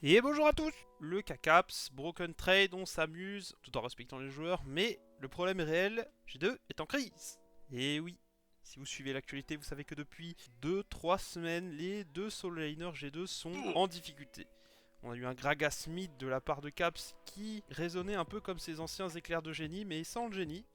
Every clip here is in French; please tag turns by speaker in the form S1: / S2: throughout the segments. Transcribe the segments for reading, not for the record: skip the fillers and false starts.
S1: Et bonjour à tous. Le KCAPS, Broken Trade, on s'amuse, tout en respectant les joueurs, mais le problème est réel, G2 est en crise. Et oui, si vous suivez l'actualité, vous savez que depuis 2-3 semaines, les deux solo laners G2 sont en difficulté. On a eu un Gragas mid de la part de Caps qui résonnait un peu comme ses anciens éclairs de génie, mais sans le génie,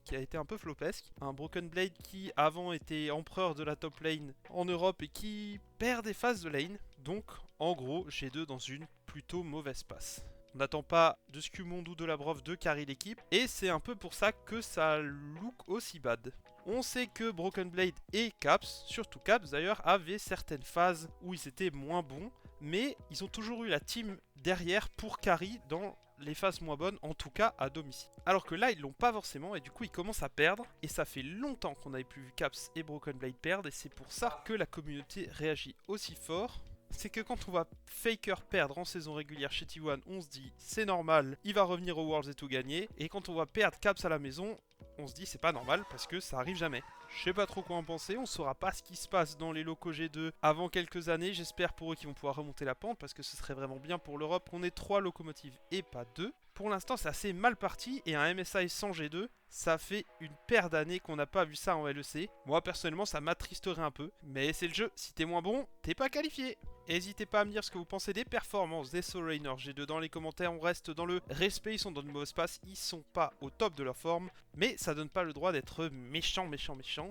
S1: qui a été un peu flopesque. Un Broken Blade qui avant était empereur de la top lane en Europe et qui perd des phases de lane. Donc en gros, G2 dans une plutôt mauvaise passe. On n'attend pas de Skumond ou de Labrov de carry l'équipe, et c'est un peu pour ça que ça look aussi bad. On sait que Broken Blade et Caps, surtout Caps d'ailleurs, avaient certaines phases où ils étaient moins bons, mais ils ont toujours eu la team derrière pour carry dans les phases moins bonnes, en tout cas à domicile. Alors que là, ils l'ont pas forcément, et du coup, ils commencent à perdre, et ça fait longtemps qu'on n'avait plus vu Caps et Broken Blade perdre, et c'est pour ça que la communauté réagit aussi fort. C'est que quand on voit Faker perdre en saison régulière chez T1, on se dit c'est normal, il va revenir aux Worlds et tout gagner. Et quand on voit perdre Caps à la maison, on se dit c'est pas normal parce que ça arrive jamais. Je sais pas trop quoi en penser, on saura pas ce qui se passe dans les locaux G2 avant quelques années. J'espère pour eux qu'ils vont pouvoir remonter la pente parce que ce serait vraiment bien pour l'Europe qu'on ait 3 locomotives et pas 2. Pour l'instant, c'est assez mal parti et un MSI sans G2, ça fait une paire d'années qu'on n'a pas vu ça en LEC. Moi, personnellement, ça m'attristerait un peu, mais c'est le jeu. Si t'es moins bon, t'es pas qualifié. N'hésitez pas à me dire ce que vous pensez des performances des Solo Laners G2 dans les commentaires. On reste dans le respect, ils sont dans une mauvaise passe, ils sont pas au top de leur forme, mais ça donne pas le droit d'être méchant.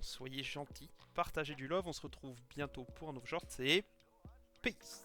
S1: Soyez gentils, partagez du love. On se retrouve bientôt pour un nouveau short. C'est peace.